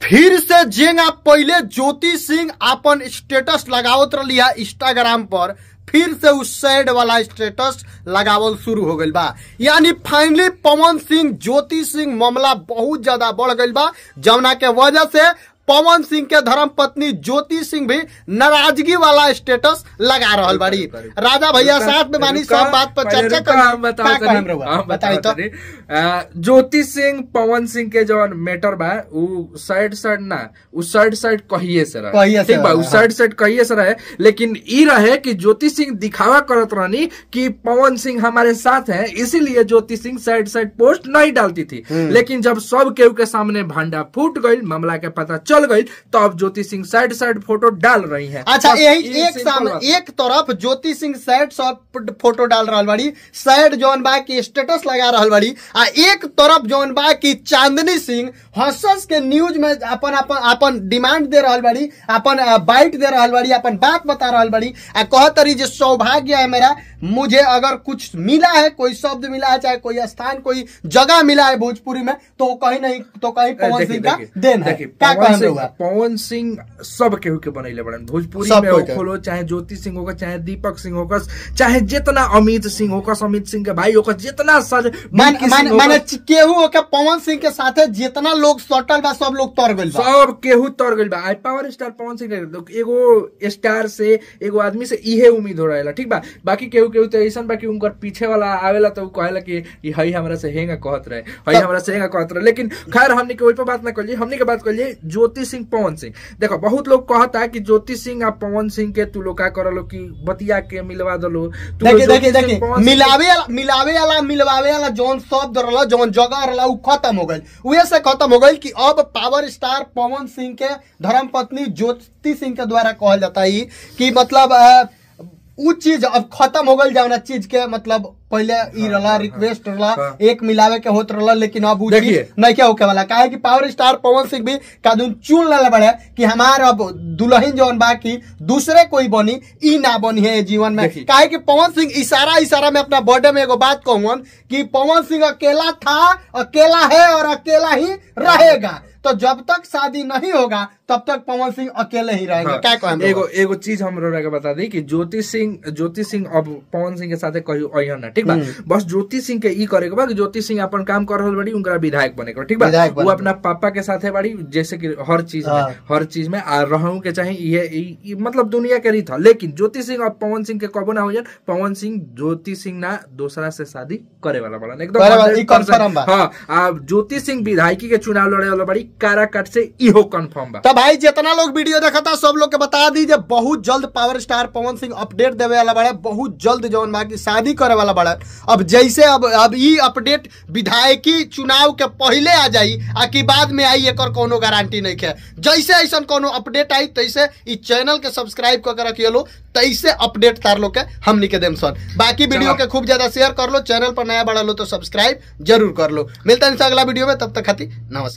फिर से जेंगा पहले ज्योति सिंह अपन स्टेटस लगावत रही है इंस्टाग्राम पर, फिर से उस सैड वाला स्टेटस लगावल शुरू हो गई बा। यानी फाइनली पवन सिंह ज्योति सिंह मामला बहुत ज्यादा बढ़ गई बा, जमुना के वजह से पवन सिंह के धर्म पत्नी ज्योति सिंह भी नाराजगी वाला स्टेटस लगा रहल बाड़ी। राजा भैया साथ में बानी, सब बात पर चर्चा कर। ज्योति सिंह पवन सिंह के जो मैटर बा उ साइड कहिए से रहे, ठीक बा, उ साइड कहिए से रहे। लेकिन ई रहे कि ज्योति सिंह दिखावा करत रहनी कि पवन सिंह हमारे साथ है, इसीलिए ज्योति सिंह साइड पोस्ट नहीं डालती थी। लेकिन जब सब केहू के सामने भांडा फूट गई, मामला के पता चल गई, तो अब ज्योति सिंह साइड फोटो डाल रही है। अच्छा, यही एक तरफ ज्योति सिंह साइड फोटो डाल रहा बाड़ी, साइड जौन बा की स्टेटस लगा रहा बाड़ी, आ एक तरफ जौन बा की चांदनी सिंह हंस के न्यूज में अपन डिमांड दे रहा बाड़ी, अपन बाइट दे रहा बाड़ी, अपन बात बता रहा बाड़ी, आ कहत रही जो सौभाग्य है मेरा, मुझे अगर कुछ मिला है, कोई शब्द मिला है, चाहे कोई स्थान कोई जगह मिला है भोजपुरी में, तो कहीं नहीं तो कहीं पवन सिंह का देन है। पवन सिंह सब केहू के बनैले बड़न भोजपुरी में, खोलो चाहे ज्योति सिंह होगा, चाहे दीपक सिंह होगा, चाहे जितना अमित सिंह होगा, अमित सिंह के भाई होगा, जितना माने केहू होगा पवन सिंह के साथे जितना लोग सटल बा, सब लोग तर गइल बा, सब केहू तर गइल बा। पावर स्टार पवन सिंह एगो स्टार से, एगो आदमी से इहे उम्मीद हो रहा, ठीक बा। बाकी केहू तो ऐसा बा कि उनकर पीछे वाला आवेला तो कहेला कि हई हमरा से हेंगा कहत रहे, हई हमरा से हेंगा कहत रहे। लेकिन खैर हमने के ओइ पर बात ना कर ली, हमने के बात कर ली ज्योति सिंह पवन सिंह। देखो बहुत लोग कहता है कि ज्योति सिंह और पवन सिंह के तू लोग का करलो कि बतिया के मिलवा दलो। देखिए मिलवावे वाला जोन शब्द रहला, जोन जगह रहला, उ खत्म हो गई। उहे से खत्म हो गई कि अब पावर स्टार पवन सिंह के धर्म पत्नी ज्योति सिंह के द्वारा कहल जाता है कि मतलब उ चीज अब खत्म हो गई, जावना चीज के मतलब पहले ई रहला रिक्वेस्ट रहला, एक मिलावे के होत रहला, लेकिन अब उ चीज नहीं क्या होके वाला। काहे कि पावर स्टार पवन सिंह भी कानून चुन लेले बड़े कि हमार अब दुल्हन जौन बा की दूसरे कोई बनी, ई ना बनी है जीवन में। काहे कि पवन सिंह इशारा में अपना बर्थडे में एगो बात कहूं कि पवन सिंह अकेला था, अकेला है और अकेला ही रहेगा। तो जब तक शादी नहीं होगा तब तक पवन सिंह अकेले ही रहेंगे। हाँ, क्या कहें? एगो चीज हम लोग बता दी कि ज्योति सिंह अब पवन सिंह के साथ कहियो अइहन ना, ठीक बा। बस ज्योति सिंह के ई करे के बा कि ज्योति सिंह अपन काम कर रहल बड़ी, उनका विधायक बने के, ठीक बा। वो अपना पापा के साथ बड़ी, जैसे कि हर चीज में आ रहूं के चाहे ये मतलब दुनिया के रीत है। लेकिन ज्योति सिंह और पवन सिंह के कबो ना हो जाए, पवन सिंह ज्योति सिंह ना दूसरा से शादी करे वाला बड़ा एकदम। हाँ, ज्योति सिंह विधायकी के चुनाव लड़े वाला बड़ी, काराकाट से इहो कंफर्म बा। तो भाई जितना लोग वीडियो देखा था सब लोग के बता दीजिए, बहुत जल्द power star Pawan Singh update देवे वाला बड़ा, बहुत जल्द जौन बा की शादी करे वाला बड़ा। अब जैसे अब ई अपडेट विधायकी चुनाव के पहले आ जाई आ कि बाद में आई, एकर कोनो गारंटी नहीं है। जैसे ऐसा कोनो अपडेट आई तैसे ई चैनल के सब्सक्राइब करके रखिए लो, तैसे अपडेट तार लो के हमनी के देम सन। बाकी वीडियो के खूब ज्यादा शेयर कर लो, चैनल पर नया बढ़ा लो तो सब्सक्राइब जरूर कर लो। मिलता है अगला वीडियो में, तब तक खातिर नमस्कार।